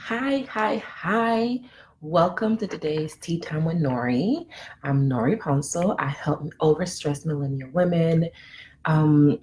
Hi. Welcome to today's Tea Time with Nori. I'm Nori Ponso. I help overstressed millennial women um,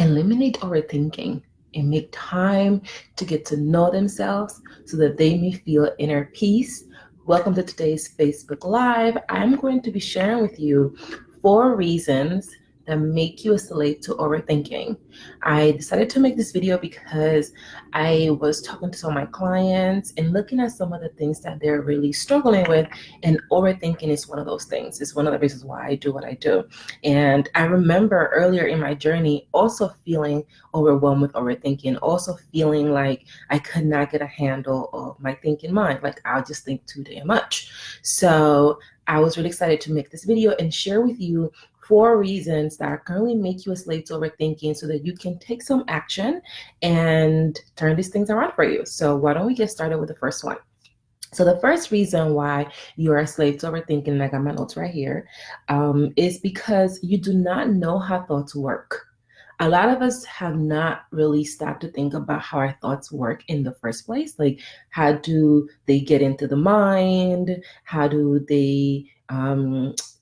eliminate overthinking and make time to get to know themselves so that they may feel inner peace. Welcome to today's Facebook Live. I'm going to be sharing with you 4 reasons that make you a slave to overthinking. I decided to make this video because I was talking to some of my clients and looking at some of the things that they're really struggling with, and overthinking is one of those things. It's one of the reasons why I do what I do. And I remember earlier in my journey also feeling overwhelmed with overthinking, also feeling like I could not get a handle of my thinking mind. Like I'll just think too damn much. So I was really excited to make this video and share with you 4 reasons that currently make you a slave to overthinking so that you can take some action and turn these things around for you. So why don't we get started with the first one? So the first reason why you are a slave to overthinking, and I got my notes right here, is because you do not know how thoughts work. A lot of us have not really stopped to think about how our thoughts work in the first place. Like, how do they get into the mind? How do they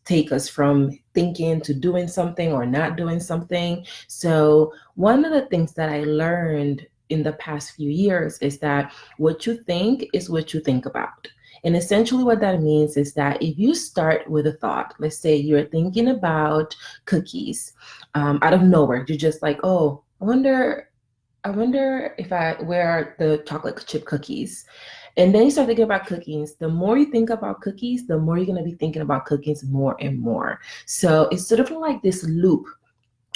take us from thinking to doing something or not doing something? So one of the things that I learned in the past few years is that what you think is what you think about. And essentially, what that means is that if you start with a thought, let's say you're thinking about cookies, out of nowhere, you're just like, oh, I wonder if where are the chocolate chip cookies? And then you start thinking about cookies. The more you think about cookies, the more you're going to be thinking about cookies more and more. So it's sort of like this loop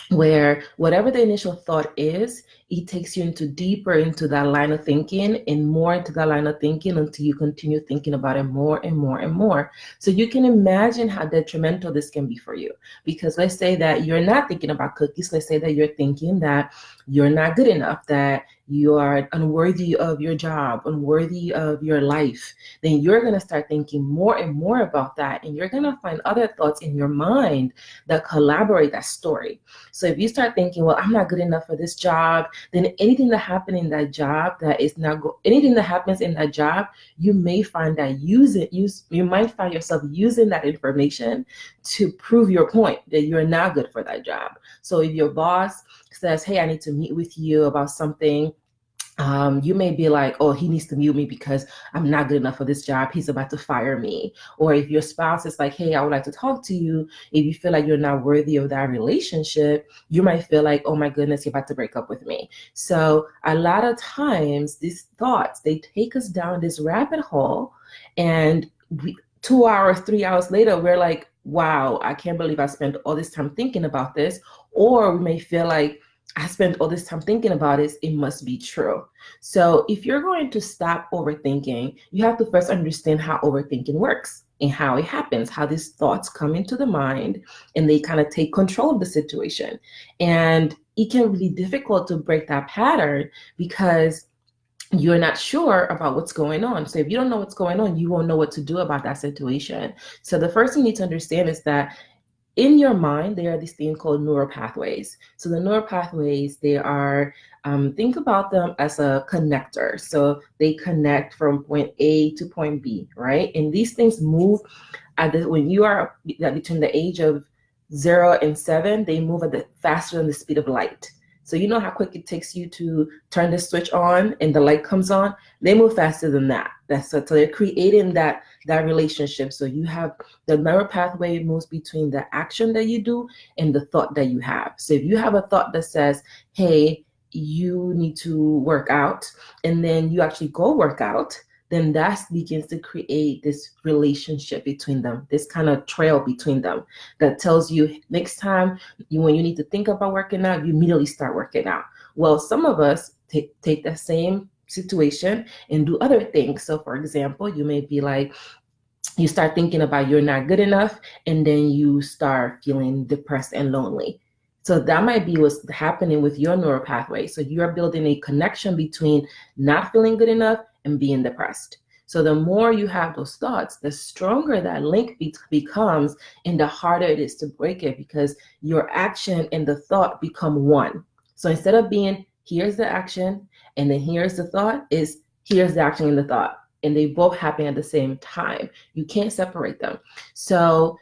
where whatever the initial thought is, it takes you into deeper into that line of thinking and more into that line of thinking until you continue thinking about it more and more and more. So you can imagine how detrimental this can be for you. Because let's say that you're not thinking about cookies. Let's say that you're thinking that you're not good enough, that you are unworthy of your job, unworthy of your life. Then you're going to start thinking more and more about that. And you're going to find other thoughts in your mind that collaborate that story. So if you start thinking, well, I'm not good enough for this job, then anything that happens in that job that is not anything that happens in that job, you may find that you might find yourself using that information to prove your point that you're not good for that job. So if your boss says, hey, I need to meet with you about something, you may be like, oh, he needs to mute me because I'm not good enough for this job. He's about to fire me. Or if your spouse is like, hey, I would like to talk to you. If you feel like you're not worthy of that relationship, you might feel like, oh my goodness, you're about to break up with me. So a lot of times these thoughts, they take us down this rabbit hole, and 2 hours, 3 hours later, we're like, wow, I can't believe I spent all this time thinking about this. Or we may feel like, I spent all this time thinking about it, it must be true. So if you're going to stop overthinking, you have to first understand how overthinking works and how it happens, how these thoughts come into the mind and they kind of take control of the situation. And it can be difficult to break that pattern because you're not sure about what's going on. So if you don't know what's going on, you won't know what to do about that situation. So the first thing you need to understand is that in your mind, there are these things called neural pathways. So the neural pathways, they are, think about them as a connector. So they connect from point A to point B, right? And these things move when you are between the age of 0 and 7, they move faster than the speed of light. So you know how quick it takes you to turn the switch on and the light comes on? They move faster than that. So they're creating that relationship. So you have the neural pathway moves between the action that you do and the thought that you have. So if you have a thought that says, hey, you need to work out, and then you actually go work out, then that begins to create this relationship between them, this kind of trail between them that tells you next time when you need to think about working out, you immediately start working out. Well, some of us take that same situation and do other things. So for example, you may be like, you start thinking about you're not good enough, and then you start feeling depressed and lonely. So that might be what's happening with your neural pathway. So you're building a connection between not feeling good enough and being depressed. So the more you have those thoughts, the stronger that link becomes, and the harder it is to break it, because your action and the thought become one. So instead of being, here's the action and then here's the thought, is here's the action and the thought, and they both happen at the same time. You can't separate them. So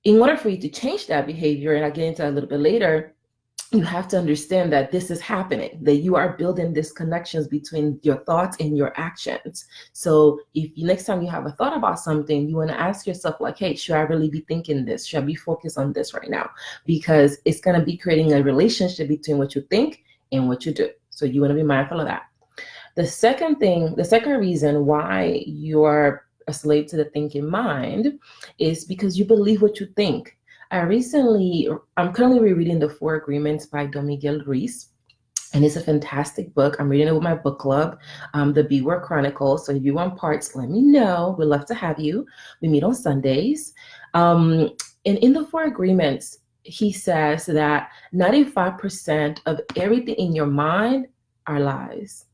in order for you to change that behavior, and I'll get into that a little bit later, you have to understand that this is happening, that you are building these connections between your thoughts and your actions. So if next time you have a thought about something, you want to ask yourself like, hey, should I really be thinking this? Should I be focused on this right now? Because it's going to be creating a relationship between what you think and what you do. So you want to be mindful of that. The second reason why you're a slave to the thinking mind is because you believe what you think. I'm currently rereading The Four Agreements by Don Miguel Ruiz, and it's a fantastic book. I'm reading it with my book club, the Be Word Chronicles. So if you want parts, let me know. We'd love to have you. We meet on Sundays. And in The Four Agreements, he says that 95% of everything in your mind are lies.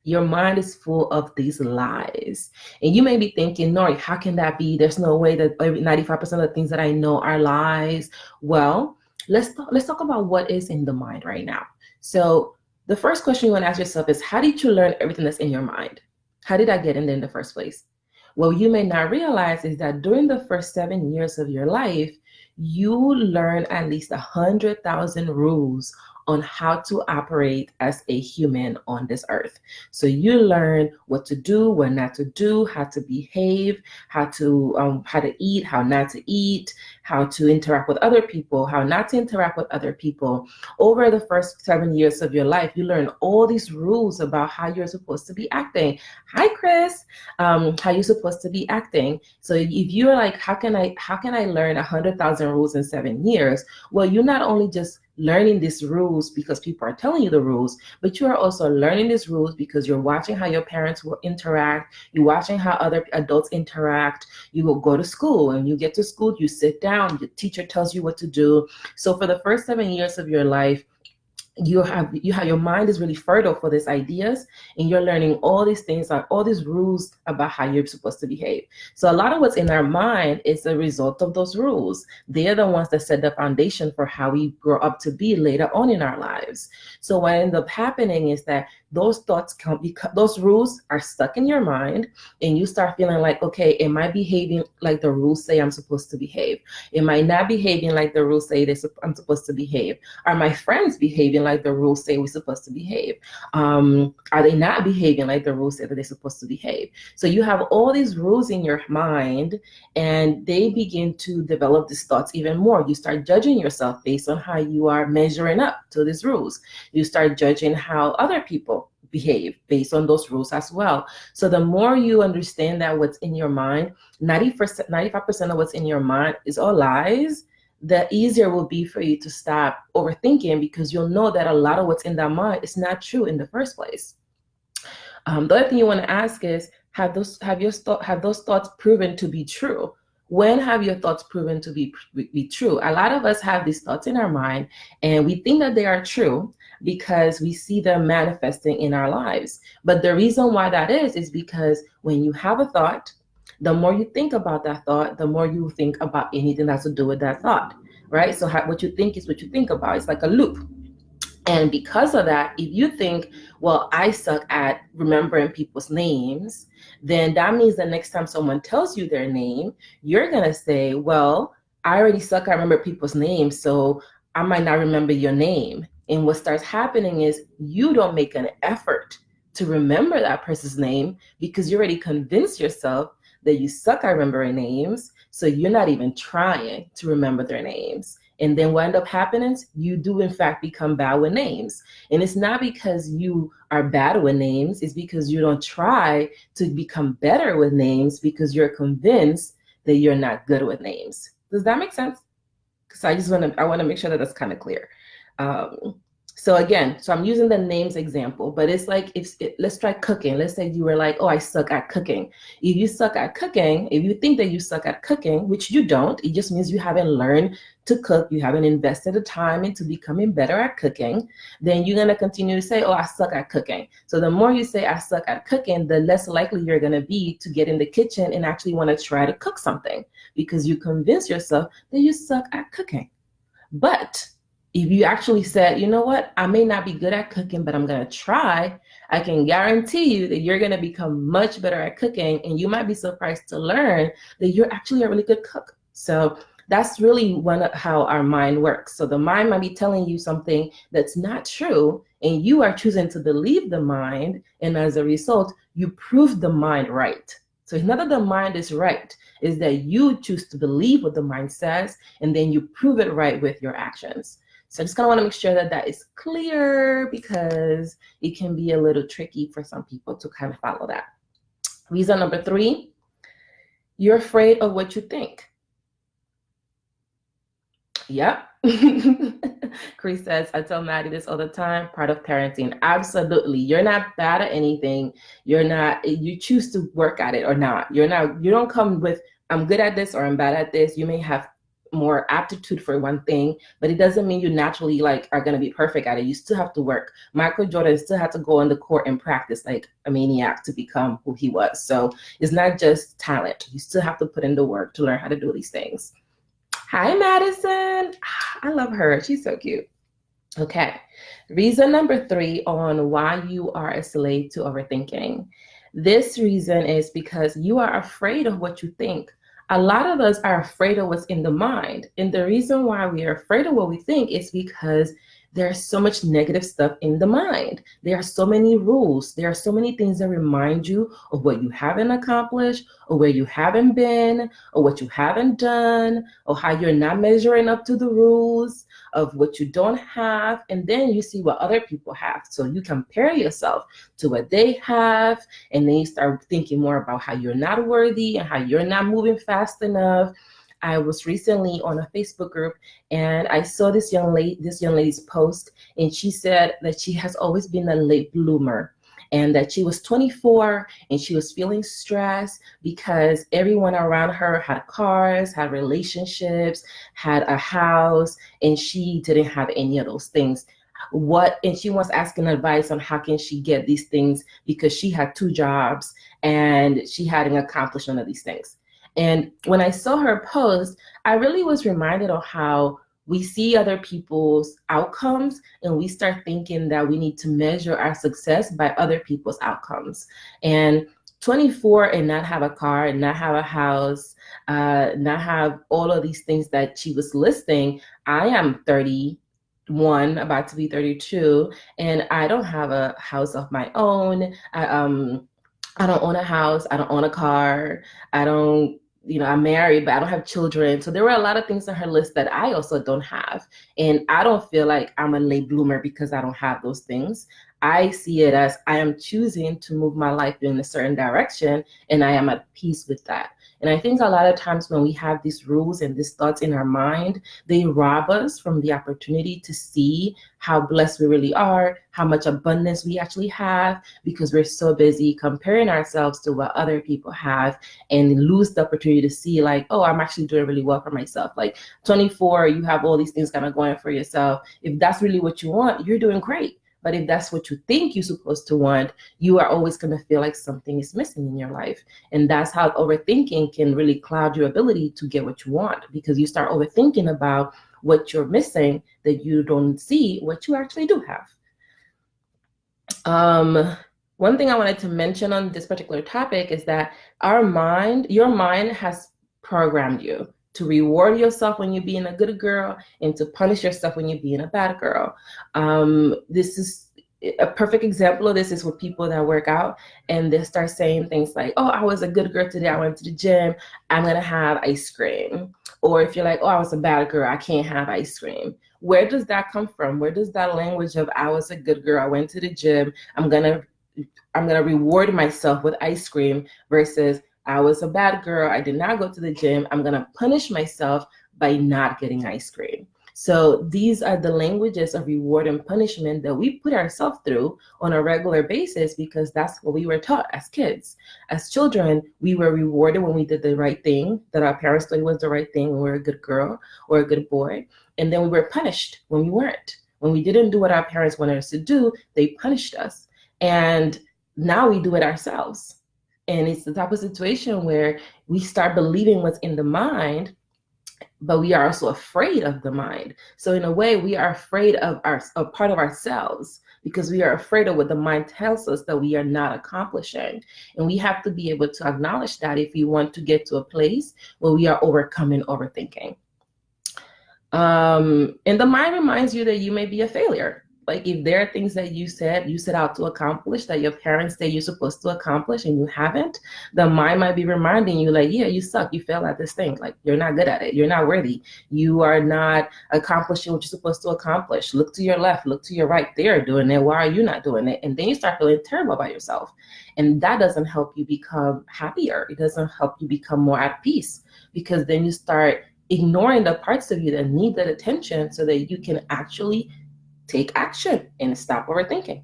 Your mind is full of these lies. And you may be thinking, Nori, how can that be? There's no way that 95% of the things that I know are lies. Well, let's talk about what is in the mind right now. So the first question you want to ask yourself is, how did you learn everything that's in your mind? How did I get in there in the first place? What you may not realize is that during the first 7 years of your life, you learn at least 100,000 rules on how to operate as a human on this earth. So you learn what to do, what not to do, how to behave, how to eat, how not to eat, how to interact with other people, how not to interact with other people. Over the first 7 years of your life, you learn all these rules about how you're supposed to be acting. Hi, Chris. How you're supposed to be acting. So if you're like, how can I learn 100,000 rules in 7 years? Well, you're not only just learning these rules because people are telling you the rules, but you are also learning these rules because you're watching how your parents will interact, you're watching how other adults interact. You will go to school, and you get to school, you sit down, the teacher tells you what to do. So for the first 7 years of your life, your mind is really fertile for these ideas, and you're learning all these things, like all these rules about how you're supposed to behave. So a lot of what's in our mind is a result of those rules. They are the ones that set the foundation for how we grow up to be later on in our lives. So what ends up happening is that those those rules are stuck in your mind, and you start feeling like, okay, am I behaving like the rules say I'm supposed to behave? Am I not behaving like the rules say I'm supposed to behave? Are my friends behaving like the rules say we're supposed to behave? Are they not behaving like the rules say that they're supposed to behave? So you have all these rules in your mind, and they begin to develop these thoughts even more. You start judging yourself based on how you are measuring up to these rules. You start judging how other people behave based on those rules as well. So the more you understand that what's in your mind, 95% of what's in your mind is all lies, the easier it will be for you to stop overthinking, because you'll know that a lot of what's in that mind is not true in the first place. The other thing you want to ask is, have those thoughts proven to be true? When have your thoughts proven to be true? A lot of us have these thoughts in our mind, and we think that they are true because we see them manifesting in our lives. But the reason why that is because when you have a thought, the more you think about that thought, the more you think about anything that's to do with that thought, right? So what you think is what you think about. It's like a loop. And because of that, if you think, well, I suck at remembering people's names, then that means the next time someone tells you their name, you're going to say, well, I already suck at remember people's names, so I might not remember your name. And what starts happening is you don't make an effort to remember that person's name because you already convinced yourself that you suck at remembering names, so you're not even trying to remember their names. And then what ends up happening is you do in fact become bad with names. And it's not because you are bad with names, it's because you don't try to become better with names because you're convinced that you're not good with names. Does that make sense? Because I want to make sure that that's kind of clear. So I'm using the names example, but it's like, let's try cooking. Let's say you were like, oh, I suck at cooking. If you suck at cooking, if you think that you suck at cooking, which you don't, it just means you haven't learned to cook, you haven't invested the time into becoming better at cooking, then you're going to continue to say, oh, I suck at cooking. So the more you say I suck at cooking, the less likely you're going to be to get in the kitchen and actually want to try to cook something, because you convince yourself that you suck at cooking. But if you actually said, you know what, I may not be good at cooking, but I'm going to try, I can guarantee you that you're going to become much better at cooking, and you might be surprised to learn that you're actually a really good cook. So that's really one of how our mind works. So the mind might be telling you something that's not true, and you are choosing to believe the mind, and as a result, you prove the mind right. So it's not that the mind is right, is that you choose to believe what the mind says, and then you prove it right with your actions. So I just kind of want to make sure that that is clear, because it can be a little tricky for some people to kind of follow that. Reason number 3, you're afraid of what you think. Yep. Chris says, I tell Maddie this all the time, part of parenting. Absolutely. You're not bad at anything. You choose to work at it or not. You don't come with, I'm good at this or I'm bad at this. You may have more aptitude for one thing, but it doesn't mean you naturally are going to be perfect at it. You still have to work. Michael Jordan still had to go on the court and practice like a maniac to become who he was. So it's not just talent. You still have to put in the work to learn how to do these things. Hi, Madison. I love her. She's so cute. Okay. Reason number 3 on why you are a slave to overthinking. This reason is because you are afraid of what you think. A lot of us are afraid of what's in the mind. And the reason why we are afraid of what we think is because there's so much negative stuff in the mind. There are so many rules. There are so many things that remind you of what you haven't accomplished, or where you haven't been, or what you haven't done, or how you're not measuring up to the rules of what you don't have. And then you see what other people have. So you compare yourself to what they have, and then you start thinking more about how you're not worthy and how you're not moving fast enough. I was recently on a Facebook group, and I saw this young lady's post, and she said that she has always been a late bloomer, and that she was 24 and she was feeling stressed because everyone around her had cars, had relationships, had a house, and she didn't have any of those things. And she was asking advice on how can she get these things, because she had 2 jobs and she hadn't accomplished none of these things. And when I saw her post, I really was reminded of how we see other people's outcomes, and we start thinking that we need to measure our success by other people's outcomes. And 24 and not have a car and not have a house, not have all of these things that she was listing. I am 31, about to be 32, and I don't have a house of my own. I don't own a house. I don't own a car. I'm married, but I don't have children. So there were a lot of things on her list that I also don't have. And I don't feel like I'm a late bloomer because I don't have those things. I see it as I am choosing to move my life in a certain direction, and I am at peace with that. And I think a lot of times when we have these rules and these thoughts in our mind, they rob us from the opportunity to see how blessed we really are, how much abundance we actually have, because we're so busy comparing ourselves to what other people have, and lose the opportunity to see oh, I'm actually doing really well for myself. 24, you have all these things kind of going for yourself. If that's really what you want, you're doing great. But if that's what you think you're supposed to want, you are always going to feel like something is missing in your life. And that's how overthinking can really cloud your ability to get what you want, because you start overthinking about what you're missing, that you don't see what you actually do have. One thing I wanted to mention on this particular topic is that your mind has programmed you to reward yourself when you're being a good girl, and to punish yourself when you're being a bad girl. This is a perfect example of this is with people that work out, and they start saying things like, oh, I was a good girl today, I went to the gym, I'm gonna have ice cream. Or if you're like, oh, I was a bad girl, I can't have ice cream. Where does that come from? Where does that language of I was a good girl, I went to the gym, I'm gonna reward myself with ice cream, versus I was a bad girl, I did not go to the gym, I'm gonna punish myself by not getting ice cream. So these are the languages of reward and punishment that we put ourselves through on a regular basis, because that's what we were taught as kids. As children, we were rewarded when we did the right thing, that our parents thought was the right thing, when we were a good girl or a good boy. And then we were punished when we weren't. When we didn't do what our parents wanted us to do, they punished us. And now we do it ourselves. And it's the type of situation where we start believing what's in the mind, but we are also afraid of the mind. So in a way, we are afraid of part of ourselves, because we are afraid of what the mind tells us that we are not accomplishing. And we have to be able to acknowledge that if we want to get to a place where we are overcoming overthinking. And the mind reminds you that you may be a failure. Like if there are things that you set out to accomplish that your parents say you're supposed to accomplish and you haven't, the mind might be reminding you like, yeah, you suck, you failed at this thing, like you're not good at it, you're not worthy, you are not accomplishing what you're supposed to accomplish. Look to your left, look to your right, they're doing it, why are you not doing it? And then you start feeling terrible about yourself, and that doesn't help you become happier. It doesn't help you become more at peace, because then you start ignoring the parts of you that need that attention so that you can actually take action and stop overthinking.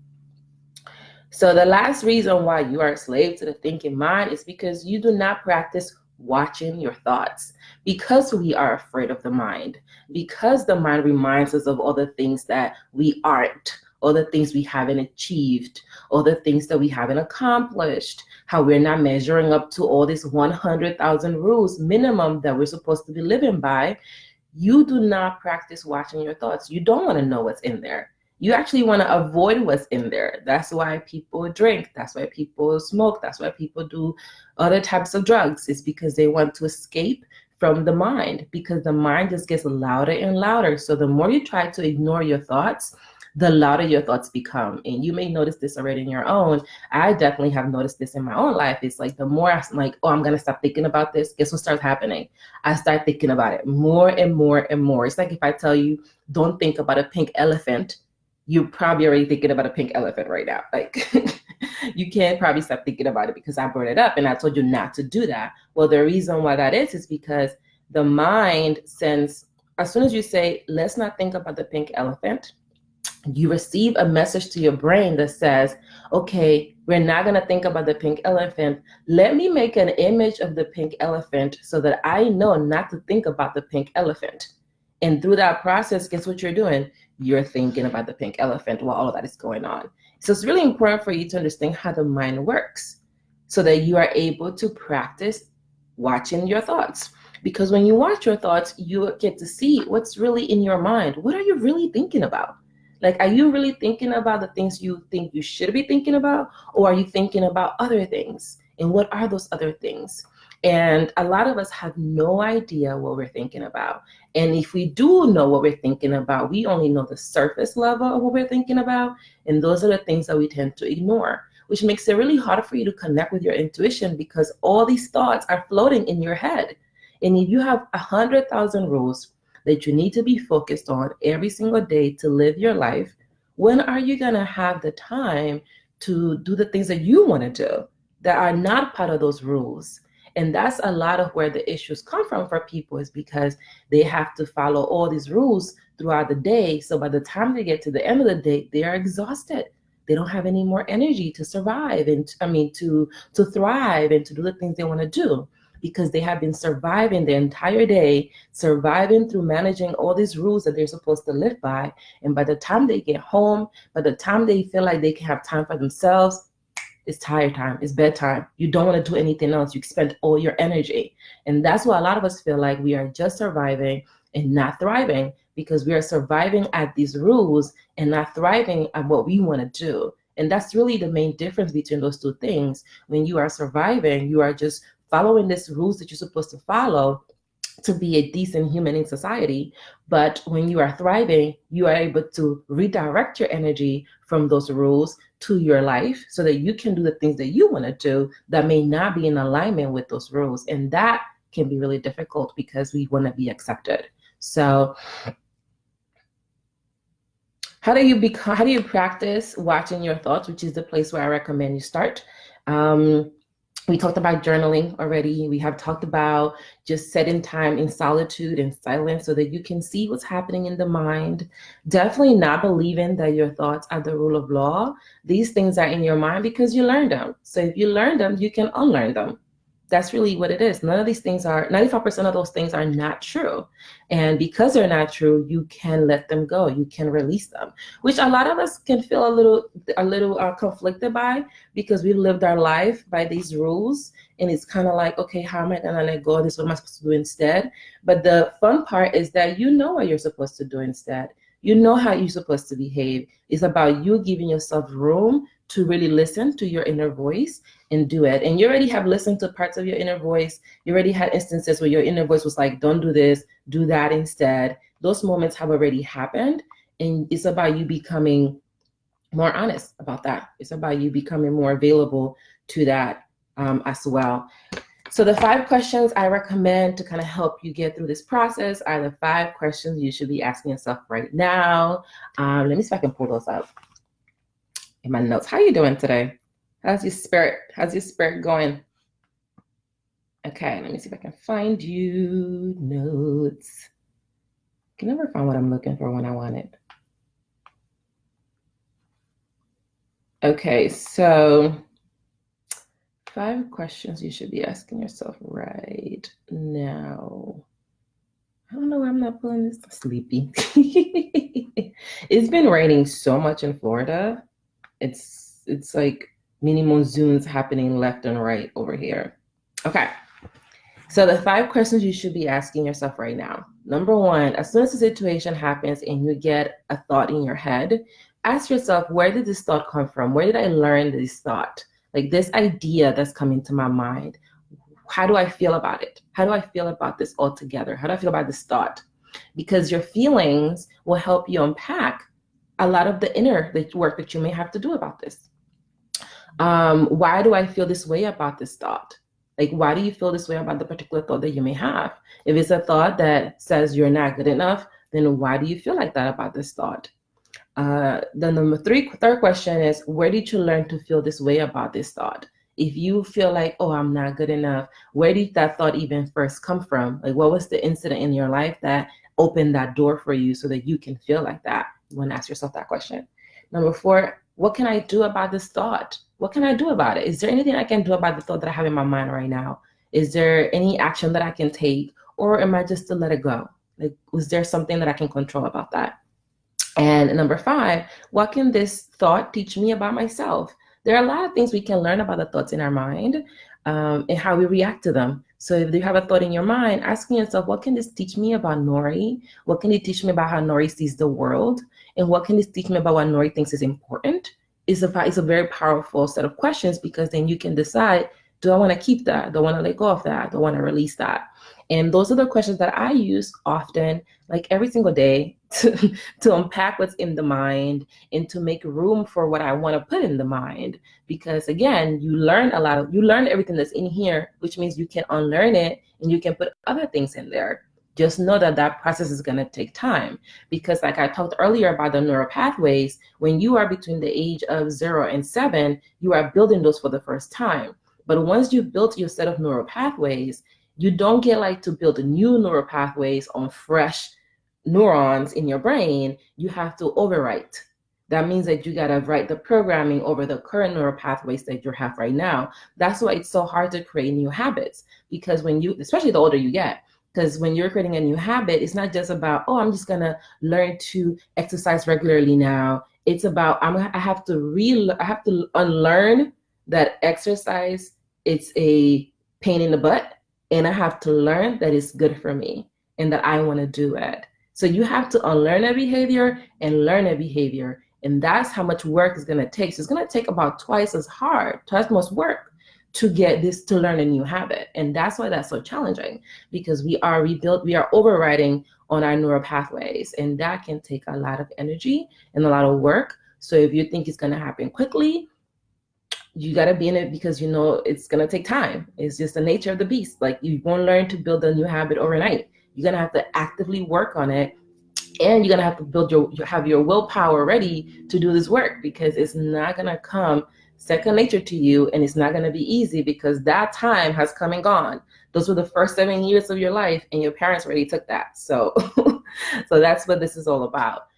So the last reason why you are a slave to the thinking mind is because you do not practice watching your thoughts. Because we are afraid of the mind, because the mind reminds us of all the things that we aren't, all the things we haven't achieved, all the things that we haven't accomplished, how we're not measuring up to all these 100,000 rules minimum that we're supposed to be living by. You do not practice watching your thoughts. You don't want to know what's in there. You actually want to avoid what's in there. That's why people drink. That's why people smoke. That's why people do other types of drugs. It's because they want to escape from the mind, because the mind just gets louder and louder. So the more you try to ignore your thoughts, the louder your thoughts become. And you may notice this already in your own. I definitely have noticed this in my own life. It's like the more I'm like, oh, I'm going to stop thinking about this, guess what starts happening? I start thinking about it more and more and more. It's like if I tell you, don't think about a pink elephant, you're probably already thinking about a pink elephant right now. Like you can't probably stop thinking about it because I brought it up and I told you not to do that. Well, the reason why that is because the mind sends, as soon as you say, let's not think about the pink elephant, you receive a message to your brain that says, okay, we're not going to think about the pink elephant. Let me make an image of the pink elephant so that I know not to think about the pink elephant. And through that process, guess what you're doing? You're thinking about the pink elephant while all of that is going on. So it's really important for you to understand how the mind works so that you are able to practice watching your thoughts. Because when you watch your thoughts, you get to see what's really in your mind. What are you really thinking about? Like, are you really thinking about the things you think you should be thinking about? Or are you thinking about other things? And what are those other things? And a lot of us have no idea what we're thinking about. And if we do know what we're thinking about, we only know the surface level of what we're thinking about. And those are the things that we tend to ignore, which makes it really hard for you to connect with your intuition because all these thoughts are floating in your head. And if you have 100,000 rules that you need to be focused on every single day to live your life, when are you going to have the time to do the things that you want to do that are not part of those rules? And that's a lot of where the issues come from for people, is because they have to follow all these rules throughout the day. So by the time they get to the end of the day, they are exhausted. They don't have any more energy to survive and to thrive and to do the things they want to do, because they have been surviving the entire day, surviving through managing all these rules that they're supposed to live by. And by the time they get home, by the time they feel like they can have time for themselves, it's tired time, it's bedtime. You don't want to do anything else. You spend all your energy. And that's why a lot of us feel like we are just surviving and not thriving, because we are surviving at these rules and not thriving at what we want to do. And that's really the main difference between those two things. When you are surviving, you are just following these rules that you're supposed to follow to be a decent human in society. But when you are thriving, you are able to redirect your energy from those rules to your life so that you can do the things that you want to do that may not be in alignment with those rules. And that can be really difficult because we want to be accepted. So how do you practice watching your thoughts, which is the place where I recommend you start? We talked about journaling already. We have talked about just setting time in solitude and silence so that you can see what's happening in the mind. Definitely not believing that your thoughts are the rule of law. These things are in your mind because you learned them. So if you learn them, you can unlearn them. That's really what it is. None of these things 95% of those things are not true. And because they're not true, you can let them go. You can release them, which a lot of us can feel a little conflicted by, because we've lived our life by these rules. And it's kind of like, okay, how am I going to let go of this? What am I supposed to do instead? But the fun part is that you know what you're supposed to do instead. You know how you're supposed to behave. It's about you giving yourself room to really listen to your inner voice and do it. And you already have listened to parts of your inner voice. You already had instances where your inner voice was like, don't do this, do that instead. Those moments have already happened. And it's about you becoming more honest about that. It's about you becoming more available to that as well. So the 5 questions I recommend to kind of help you get through this process are the 5 questions you should be asking yourself right now. Let me see if I can pull those up in my notes. How are you doing today? How's your spirit? How's your spirit going? Okay, let me see if I can find you notes. I can never find what I'm looking for when I want it. Okay, so 5 questions you should be asking yourself right now. I don't know why I'm not pulling this. I'm sleepy. It's been raining so much in Florida. It's like mini monsoons happening left and right over here. Okay. So the 5 questions you should be asking yourself right now. Number 1, as soon as the situation happens and you get a thought in your head, ask yourself, where did this thought come from? Where did I learn this thought? Like this idea that's coming to my mind. How do I feel about it? How do I feel about this altogether? How do I feel about this thought? Because your feelings will help you unpack a lot of the inner work that you may have to do about this. Why do I feel this way about this thought? Like, why do you feel this way about the particular thought that you may have? If it's a thought that says you're not good enough, then why do you feel like that about this thought? The third question is, where did you learn to feel this way about this thought? If you feel like, oh, I'm not good enough, where did that thought even first come from? Like, what was the incident in your life that opened that door for you so that you can feel like that? You want to ask yourself that question. Number 4, what can I do about this thought? What can I do about it? Is there anything I can do about the thought that I have in my mind right now? Is there any action that I can take, or am I just to let it go? Like, was there something that I can control about that? And number 5, what can this thought teach me about myself? There are a lot of things we can learn about the thoughts in our mind and how we react to them. So if you have a thought in your mind, asking yourself, what can this teach me about Nori? What can it teach me about how Nori sees the world? And what can this teach me about what Nori thinks is important? It's a very powerful set of questions, because then you can decide, do I want to keep that? Do I want to let go of that? Do I want to release that? And those are the questions that I use often, like every single day, to unpack what's in the mind and to make room for what I want to put in the mind. Because again, you learn everything that's in here, which means you can unlearn it and you can put other things in there. Just know that that process is going to take time, because like I talked earlier about the neural pathways, when you are between the age of 0 and 7, you are building those for the first time. But once you've built your set of neural pathways, you don't get like to build new neural pathways on fresh neurons in your brain. You have to overwrite. That means that you got to write the programming over the current neural pathways that you have right now. That's why it's so hard to create new habits, because especially the older you get, because when you're creating a new habit, it's not just about, oh, I'm just going to learn to exercise regularly now. It's about, I have to unlearn that exercise, it's a pain in the butt, and I have to learn that it's good for me and that I want to do it. So you have to unlearn a behavior and learn a behavior. And that's how much work it's going to take. So it's going to take about twice as much work to learn a new habit. And that's why that's so challenging, because we are overriding on our neural pathways, and that can take a lot of energy and a lot of work. So if you think it's going to happen quickly, you got to be in it, because you know it's going to take time. It's just the nature of the beast. Like, you won't learn to build a new habit overnight. You're going to have to actively work on it, and you're going to have to have your willpower ready to do this work, because it's not going to come second nature to you, and it's not going to be easy, because that time has come and gone. Those were the first 7 years of your life, and your parents already took that. So so that's what this is all about.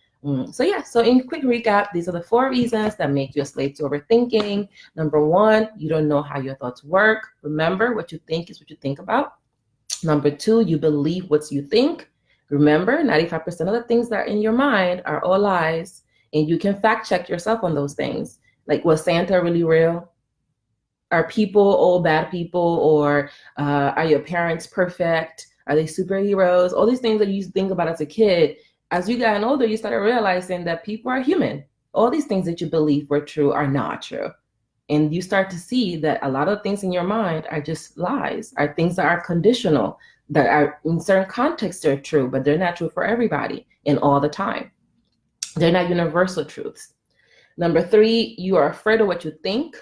So in quick recap, these are the 4 reasons that make you a slave to overthinking. Number 1, you don't know how your thoughts work. Remember, what you think is what you think about. Number 2, you believe what you think. Remember, 95% of the things that are in your mind are all lies, and you can fact check yourself on those things. Like, was Santa really real? Are people all bad people? Or are your parents perfect? Are they superheroes? All these things that you used to think about as a kid, as you got older, you started realizing that people are human. All these things that you believe were true are not true. And you start to see that a lot of things in your mind are just lies, are things that are conditional, that are in certain contexts they're true, but they're not true for everybody and all the time. They're not universal truths. Number 3, you are afraid of what you think.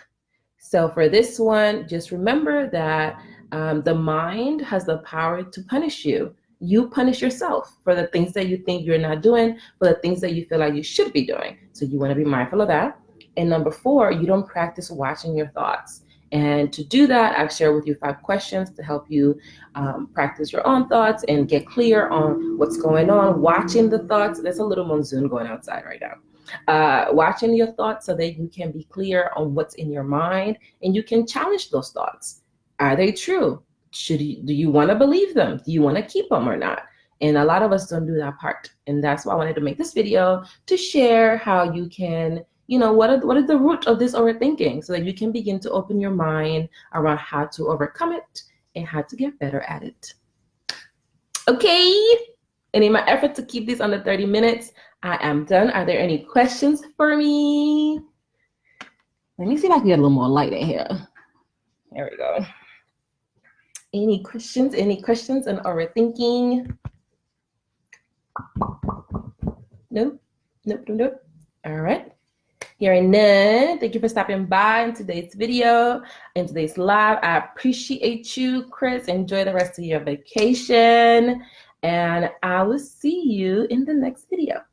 So for this one, just remember that the mind has the power to punish you. You punish yourself for the things that you think you're not doing, for the things that you feel like you should be doing. So you want to be mindful of that. And number 4, you don't practice watching your thoughts. And to do that, I've shared with you 5 questions to help you practice your own thoughts and get clear on what's going on. Watching the thoughts. There's a little monsoon going outside right now. Watching your thoughts so that you can be clear on what's in your mind and you can challenge those thoughts. Are they true? Do you want to believe them? Do you want to keep them or not? And a lot of us don't do that part. And that's why I wanted to make this video, to share how you can, what is the root of this overthinking, so that you can begin to open your mind around how to overcome it and how to get better at it. Okay. And in my effort to keep this under 30 minutes, I am done. Are there any questions for me? Let me see if I can get a little more light in here. There we go. Any questions? Any questions on overthinking? Nope. All right. Hearing none, thank you for stopping by in today's video, in today's live. I appreciate you, Chris. Enjoy the rest of your vacation. And I will see you in the next video.